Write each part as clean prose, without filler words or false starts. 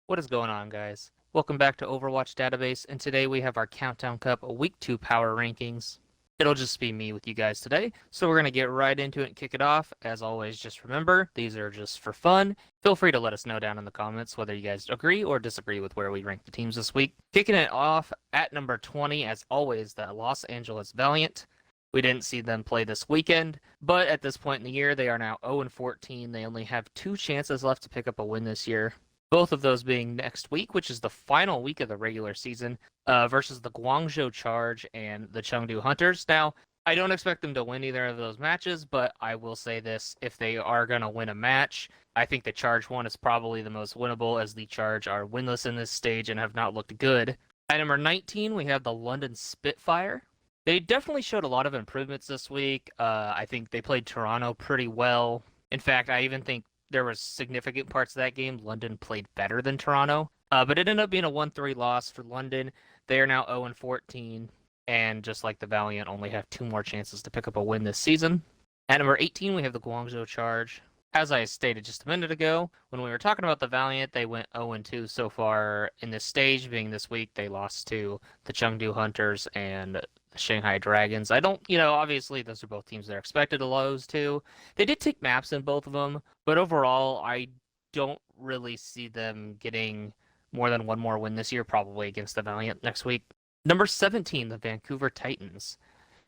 What is going on, guys? Welcome back to Overwatch Database, and today we have our Countdown Cup Week 2 Power Rankings. It'll just be me with you guys today, so we're going to get right into it and kick it off. As always, just remember, these are just for fun. Feel free to let us know down in the comments whether you guys agree or disagree with where we rank the teams this week. Kicking it off at number 20, as always, the Los Angeles Valiant. We didn't see them play this weekend, but at this point in the year, they are now 0-14. They only have 2 chances left to pick up a win this year. Both of those being next week, which is the final week of the regular season, versus the Guangzhou Charge and the Chengdu Hunters. Now, I don't expect them to win either of those matches, but I will say this, if they are going to win a match, I think the Charge one is probably the most winnable, as the Charge are winless in this stage and have not looked good. At number 19, we have the London Spitfire. They definitely showed a lot of improvements this week. I think they played Toronto pretty well. In fact, I even think there were significant parts of that game London played better than Toronto. But it ended up being a 1-3 loss for London. They are now 0-14, and just like the Valiant, only have 2 more chances to pick up a win this season. At number 18, we have the Guangzhou Charge. As I stated just a minute ago, when we were talking about the Valiant, they went 0-2 so far in this stage, being this week they lost to the Chengdu Hunters and the Shanghai Dragons. Obviously those are both teams they're expected to lose to. They did take maps in both of them, but overall, I don't really see them getting more than 1 more win this year, probably against the Valiant next week. Number 17, the Vancouver Titans.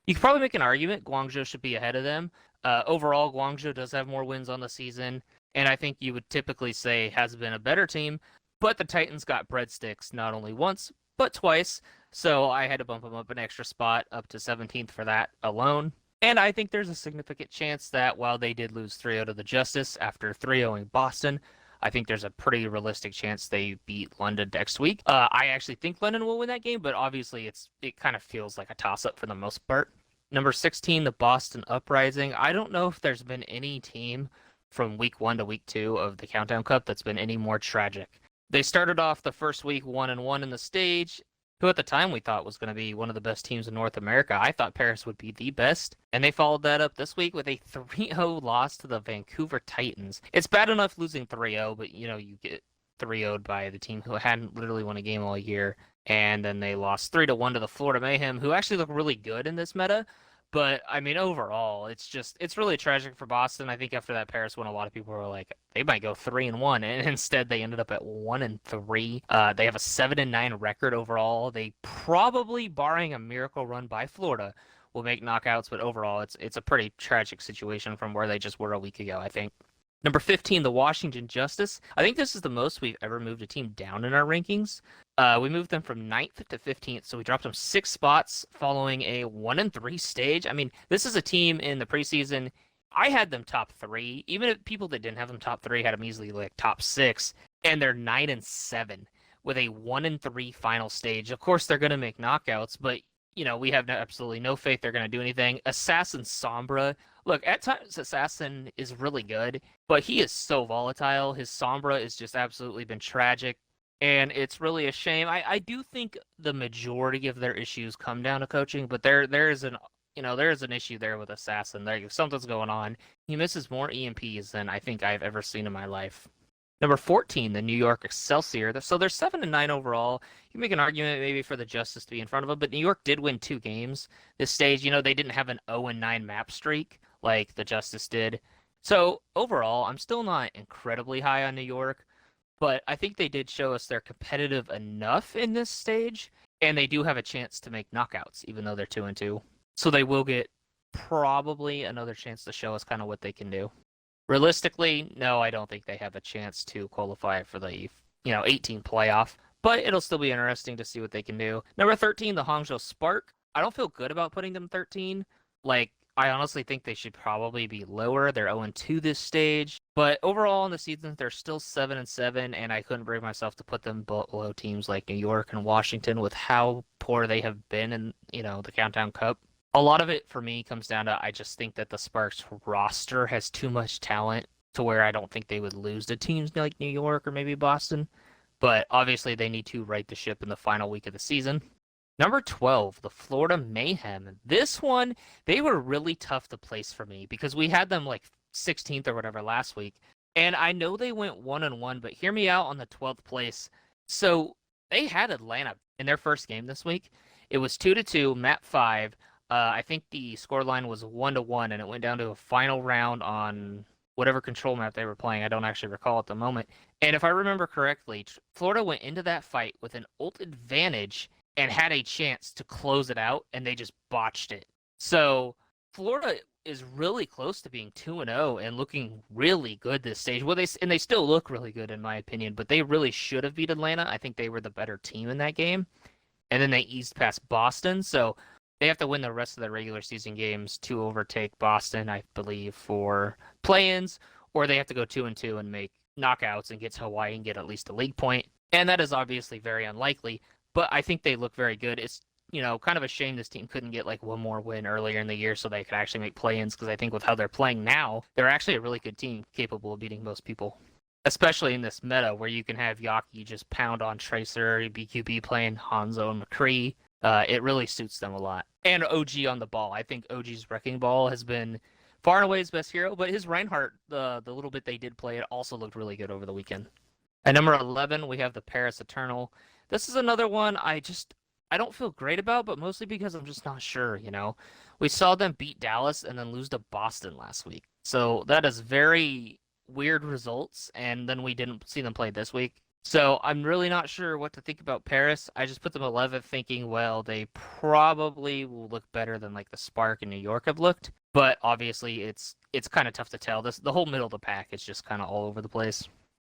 You could probably make an argument Guangzhou should be ahead of them. Overall, Guangzhou does have more wins on the season, and I think you would typically say has been a better team, but the Titans got breadsticks not only once, but twice, so I had to bump them up an extra spot up to 17th for that alone. And I think there's a significant chance that while they did lose 3-0 to the Justice after 3-0ing Boston, I think there's a pretty realistic chance they beat London next week. I actually think London will win that game, but obviously it kind of feels like a toss-up for the most part. Number 16, the Boston Uprising. I don't know if there's been any team from week 1 to week 2 of the Countdown Cup that's been any more tragic. They started off the first week 1-1 in the stage, who at the time we thought was going to be one of the best teams in North America. I thought Paris would be the best, and they followed that up this week with a 3-0 loss to the Vancouver Titans. It's bad enough losing 3-0, but you get 3-0'd by the team who hadn't literally won a game all year, and then they lost 3-1 to the Florida Mayhem, who actually look really good in this meta. But I mean, overall, it's really tragic for Boston. I think after that Paris win, a lot of people were like, they might go 3-1, and instead they ended up at 1-3. They have a 7-9 record overall. They probably, barring a miracle run by Florida, will make knockouts. But overall, it's a pretty tragic situation from where they just were a week ago, I think. Number 15, the Washington Justice. I think this is the most we've ever moved a team down in our rankings. We moved them from 9th to 15th, so we dropped them 6 spots following a 1-3 stage. I mean, this is a team in the preseason. I had them top 3. Even if people that didn't have them top 3 had them easily like top 6, and they're 9-7 with a 1-3 final stage. Of course, they're going to make knockouts, but we have absolutely no faith they're going to do anything. Assassin Sombra. Look, at times Assassin is really good, but he is so volatile. His Sombra has just absolutely been tragic, and it's really a shame. I do think the majority of their issues come down to coaching, but there is an issue there with Assassin. Something's going on. He misses more EMPs than I think I've ever seen in my life. Number 14, the New York Excelsior. So they're 7-9 overall. You make an argument maybe for the Justice to be in front of them, but New York did win 2 games this stage. They didn't have an 0-9 map streak like the Justice did. So overall, I'm still not incredibly high on New York, but I think they did show us they're competitive enough in this stage, and they do have a chance to make knockouts, even though they're 2-2. So they will get probably another chance to show us kind of what they can do. Realistically, no, I don't think they have a chance to qualify for the 18 playoff, but it'll still be interesting to see what they can do. Number 13, the Hangzhou Spark. I don't feel good about putting them 13. I honestly think they should probably be lower. They're 0-2 this stage, but overall in the season, they're still 7-7, and I couldn't bring myself to put them below teams like New York and Washington with how poor they have been in, the Countdown Cup. A lot of it for me comes down to I just think that the Sparks roster has too much talent to where I don't think they would lose to teams like New York or maybe Boston. But obviously they need to right the ship in the final week of the season. Number 12, the Florida Mayhem. This one, they were really tough to place for me because we had them like 16th or whatever last week. And I know they went 1-1, but hear me out on the 12th place. So they had Atlanta in their first game this week. It was 2-2, map 5. I think the score line was 1-1, and it went down to a final round on whatever control map they were playing. I don't actually recall at the moment. And if I remember correctly, Florida went into that fight with an ult advantage and had a chance to close it out, and they just botched it. So Florida is really close to being 2-0 and looking really good this stage. Well, they still look really good in my opinion, but they really should have beat Atlanta. I think they were the better team in that game. And then they eased past Boston, so they have to win the rest of the regular season games to overtake Boston, I believe, for play-ins, or they have to go 2-2 and make knockouts and get to Hawaii and get at least a league point. And that is obviously very unlikely, but I think they look very good. It's kind of a shame this team couldn't get like one more win earlier in the year so they could actually make play-ins, because I think with how they're playing now, they're actually a really good team capable of beating most people. Especially in this meta where you can have Yaki just pound on Tracer, BQB playing Hanzo and McCree. It really suits them a lot. And OG on the ball. I think OG's Wrecking Ball has been far and away his best hero, but his Reinhardt, the little bit they did play it, also looked really good over the weekend. At number 11, we have the Paris Eternal. This is another one I don't feel great about, but mostly because I'm just not sure. We saw them beat Dallas and then lose to Boston last week. So that is very weird results, and then we didn't see them play this week. So I'm really not sure what to think about Paris. I just put them 11th thinking, well, they probably will look better than like the Spark in New York have looked. But obviously it's kind of tough to tell. The whole middle of the pack is just kind of all over the place.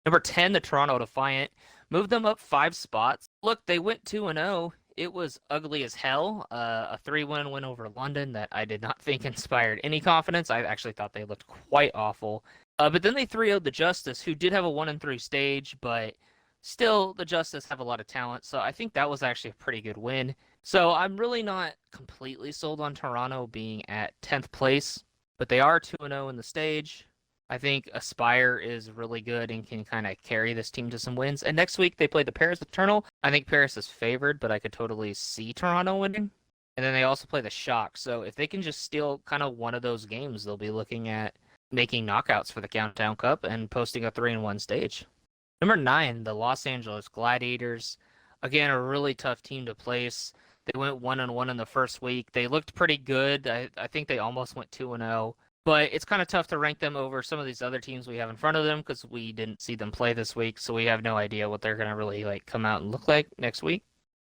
Number 10, the Toronto Defiant. Moved them up 5 spots. Look, they went 2-0. It was ugly as hell. A 3-1 win over London that I did not think inspired any confidence. I actually thought they looked quite awful. But then they 3-0'd the Justice, who did have a 1-3 stage, but still, the Justice have a lot of talent. So I think that was actually a pretty good win. So I'm really not completely sold on Toronto being at 10th place, but they are 2-0 in the stage. I think Aspire is really good and can kind of carry this team to some wins. And next week they play the Paris Eternal. I think Paris is favored, but I could totally see Toronto winning. And then they also play the Shock. So if they can just steal kind of one of those games, they'll be looking at making knockouts for the Countdown Cup and posting a 3-1 stage. Number 9, the Los Angeles Gladiators. Again, a really tough team to place. They went 1-1 in the first week. They looked pretty good. I think they almost went 2-0. But it's kind of tough to rank them over some of these other teams we have in front of them because we didn't see them play this week, so we have no idea what they're going to really come out and look like next week.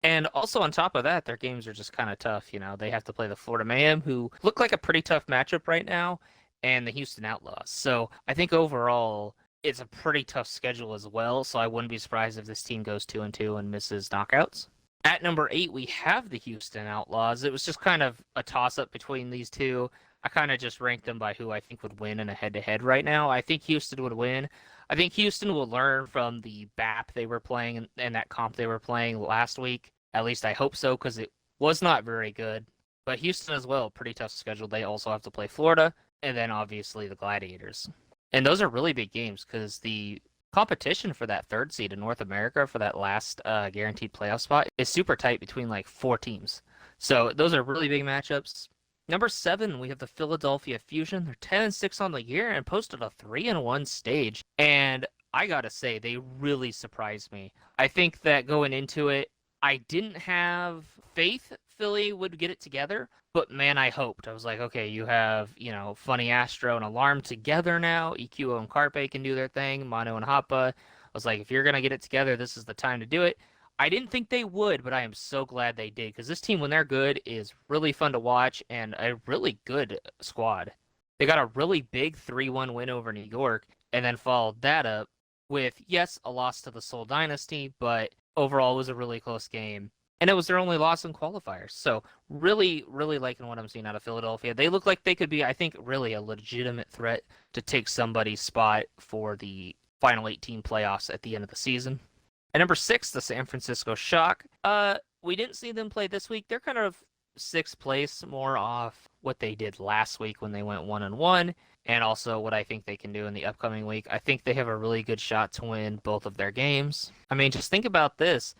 And also on top of that, their games are just kind of tough. They have to play the Florida Mayhem, who look like a pretty tough matchup right now, and the Houston Outlaws. So I think overall it's a pretty tough schedule as well, so I wouldn't be surprised if this team goes 2-2 and misses knockouts. At number 8, we have the Houston Outlaws. It was just kind of a toss-up between these two. I kind of just ranked them by who I think would win in a head-to-head right now. I think Houston would win. I think Houston will learn from the BAP they were playing and that comp they were playing last week. At least I hope so, because it was not very good. But Houston as well, pretty tough schedule. They also have to play Florida, and then obviously the Gladiators. And those are really big games, because the competition for that 3rd seed in North America for that last guaranteed playoff spot is super tight between like 4 teams. So those are really big matchups. Number 7, we have the Philadelphia Fusion. They're 10-6 on the year and posted a 3-1 stage. And I gotta say, they really surprised me. I think that going into it, I didn't have faith Philly would get it together, but man, I hoped. I was like, okay, you have, Funny Astro and Alarm together now. EQO and Carpe can do their thing. Mono and Hoppa. I was like, if you're gonna get it together, this is the time to do it. I didn't think they would, but I am so glad they did, because this team, when they're good, is really fun to watch and a really good squad. They got a really big 3-1 win over New York, and then followed that up with, yes, a loss to the Seoul Dynasty, but overall it was a really close game. And it was their only loss in qualifiers. So really, really liking what I'm seeing out of Philadelphia. They look like they could be, I think, really a legitimate threat to take somebody's spot for the final 18 playoffs at the end of the season. At number 6, the San Francisco Shock. We didn't see them play this week. They're kind of 6th place, more off what they did last week when they went 1-1, and also what I think they can do in the upcoming week. I think they have a really good shot to win both of their games. I mean, just think about this.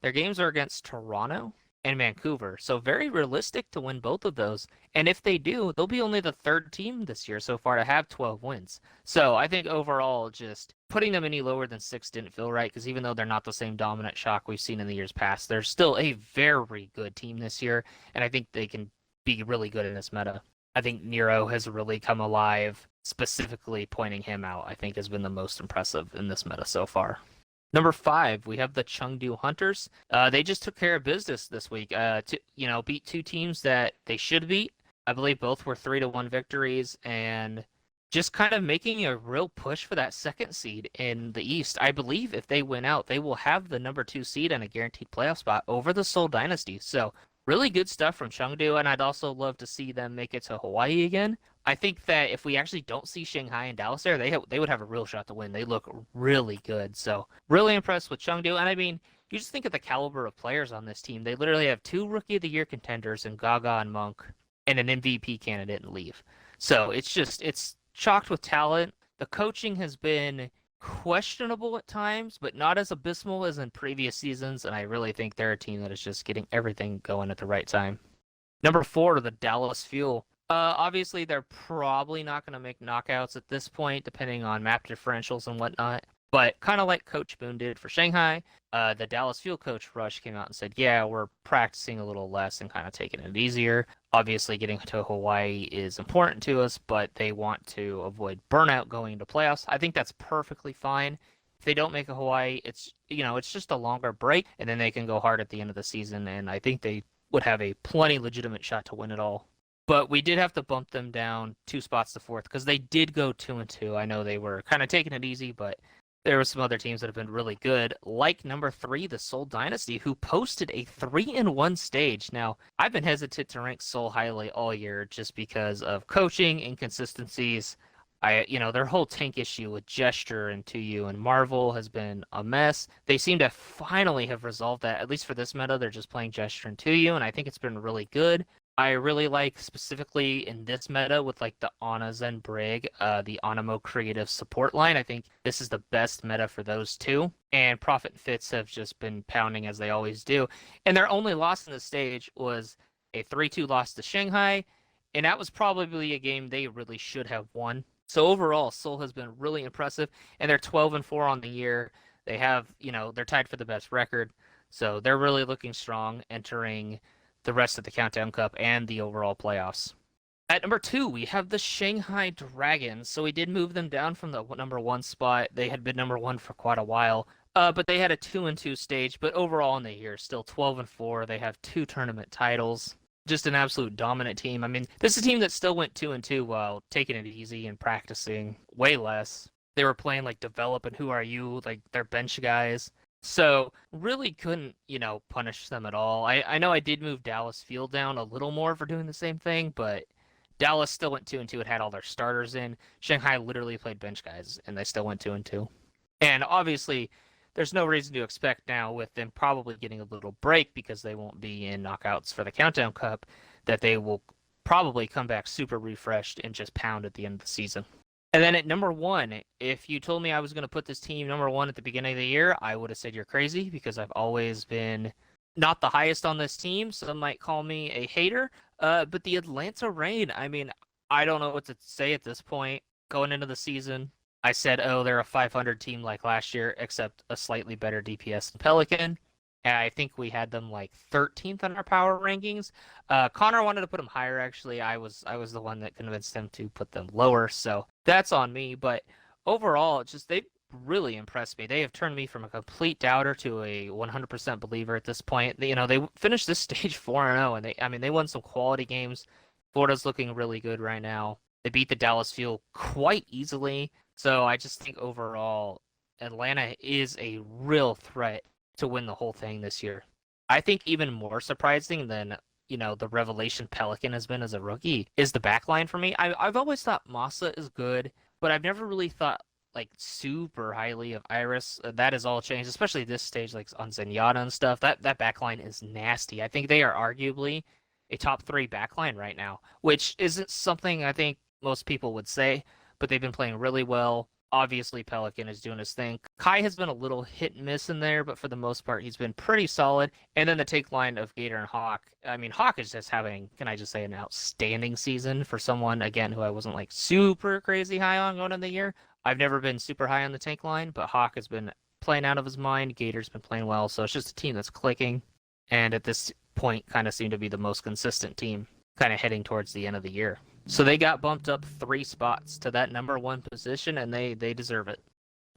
Their games are against Toronto, and Vancouver. So very realistic to win both of those. And if they do, they'll be only the third team this year so far to have 12 wins. So I think overall, just putting them any lower than 6 didn't feel right because even though they're not the same dominant shock we've seen in the years past, they're still a very good team this year. And I think they can be really good in this meta. I think Nero has really come alive. Specifically pointing him out, I think, has been the most impressive in this meta so far. Number 5, we have the Chengdu Hunters. They just took care of business this week. Beat two teams that they should beat. I believe both were 3-1 victories, and just kind of making a real push for that second seed in the East. I believe if they win out, they will have the number 2 seed and a guaranteed playoff spot over the Seoul Dynasty. So really good stuff from Chengdu, and I'd also love to see them make it to Hawaii again. I think that if we actually don't see Shanghai and Dallas there, they would have a real shot to win. They look really good. So really impressed with Chengdu. And I mean, you just think of the caliber of players on this team. They literally have 2 Rookie of the Year contenders in Gaga and Monk and an MVP candidate in Leave. So it's chocked with talent. The coaching has been questionable at times, but not as abysmal as in previous seasons. And I really think they're a team that is just getting everything going at the right time. Number 4, the Dallas Fuel. Obviously, they're probably not going to make knockouts at this point, depending on map differentials and whatnot. But kind of like Coach Boone did for Shanghai, the Dallas Fuel coach, Rush, came out and said, yeah, we're practicing a little less and kind of taking it easier. Obviously, getting to Hawaii is important to us, but they want to avoid burnout going into playoffs. I think that's perfectly fine. If they don't make a Hawaii, it's just a longer break, and then they can go hard at the end of the season, and I think they would have a plenty legitimate shot to win it all. But we did have to bump them down 2 spots to 4th because they did go 2-2. I know they were kind of taking it easy, but there were some other teams that have been really good, like number 3, the Seoul Dynasty, who posted a 3-1 stage. Now, I've been hesitant to rank Seoul highly all year just because of coaching inconsistencies. Their whole tank issue with Gesture and 2U and Marvel has been a mess. They seem to finally have resolved that. At least for this meta, they're just playing Gesture and 2U, and I think it's been really good. I really like specifically in this meta with like the Ana Zen Brig, the Animo creative support line. I think this is the best meta for those two. And Prophet and Fitz have just been pounding as they always do. And their only loss in the stage was a 3-2 loss to Shanghai. And that was probably a game they really should have won. So overall, Seoul has been really impressive. And they're 12-4 on the year. They have, they're tied for the best record. So they're really looking strong entering the rest of the Countdown Cup and the overall playoffs. At number 2, we have the Shanghai Dragons. So we did move them down from the number 1 spot. They had been number 1 for quite a while. But they had a 2-2 stage. But overall in the year, still 12-4. They have 2 tournament titles. Just an absolute dominant team. I mean, this is a team that still went 2-2 while taking it easy and practicing way less. They were playing like Develop and Who Are You, like their bench guys. So really couldn't, punish them at all. I know I did move Dallas Field down a little more for doing the same thing, but Dallas still went 2-2 and had all their starters in. Shanghai literally played bench guys, and they still went 2-2. And obviously, there's no reason to expect now with them probably getting a little break because they won't be in knockouts for the Countdown Cup that they will probably come back super refreshed and just pound at the end of the season. And then at number 1, if you told me I was going to put this team number 1 at the beginning of the year, I would have said you're crazy because I've always been not the highest on this team. Some might call me a hater. But the Atlanta Reign, I mean, I don't know what to say at this point. Going into the season, I said, oh, they're a 500 team like last year, except a slightly better DPS than Pelican. And I think we had them like 13th on our power rankings. Connor wanted to put them higher, actually. I was the one that convinced him to put them lower, so that's on me. But overall, they really impressed me. They have turned me from a complete doubter to a 100% believer at this point. They finished this stage 4-0, and they won some quality games. Florida's looking really good right now. They beat the Dallas Fuel quite easily. So I just think overall, Atlanta is a real threat to win the whole thing this year. I think even more surprising than, the revelation Pelican has been as a rookie is the backline for me. I've always thought Masa is good, but I've never really thought like super highly of Iris. That has all changed, especially this stage, like on Zenyatta and stuff. That backline is nasty. I think they are arguably a top 3 backline right now, which isn't something I think most people would say, but they've been playing really well. Obviously, Pelican is doing his thing. Kai has been a little hit and miss in there, but for the most part, he's been pretty solid. And then the take line of Gator and Hawk. I mean, Hawk is just having, can I just say, an outstanding season for someone, again, who I wasn't like super crazy high on going into the year. I've never been super high on the tank line, but Hawk has been playing out of his mind. Gator's been playing well, so it's just a team that's clicking. And at this point, kind of seem to be the most consistent team, kind of heading towards the end of the year. So they got bumped up 3 spots to that number 1 position, and they deserve it.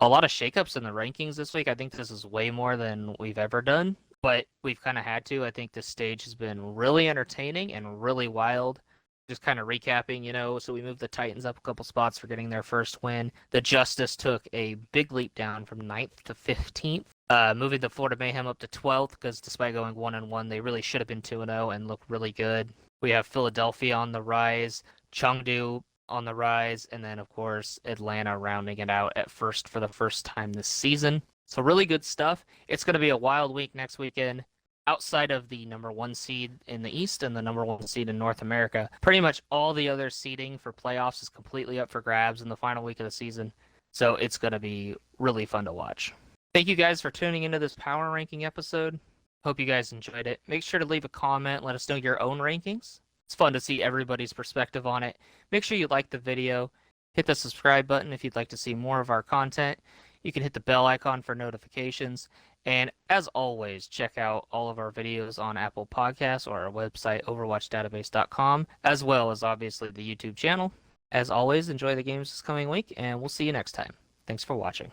A lot of shakeups in the rankings this week. I think this is way more than we've ever done, but we've kind of had to. I think this stage has been really entertaining and really wild. Just kind of recapping, so we moved the Titans up a couple spots for getting their first win. The Justice took a big leap down from 9th to 15th, moving the Florida Mayhem up to 12th because despite going 1-1, they really should have been 2-0 and looked really good. We have Philadelphia on the rise, Chengdu on the rise, and then, of course, Atlanta rounding it out at first for the first time this season. So really good stuff. It's going to be a wild week next weekend. Outside of the number 1 seed in the East and the number 1 seed in North America, pretty much all the other seeding for playoffs is completely up for grabs in the final week of the season. So it's going to be really fun to watch. Thank you guys for tuning into this power ranking episode. Hope you guys enjoyed it. Make sure to leave a comment. Let us know your own rankings. It's fun to see everybody's perspective on it. Make sure you like the video. Hit the subscribe button if you'd like to see more of our content. You can hit the bell icon for notifications. And as always, check out all of our videos on Apple Podcasts or our website, overwatchdatabase.com, as well as obviously the YouTube channel. As always, enjoy the games this coming week, and we'll see you next time. Thanks for watching.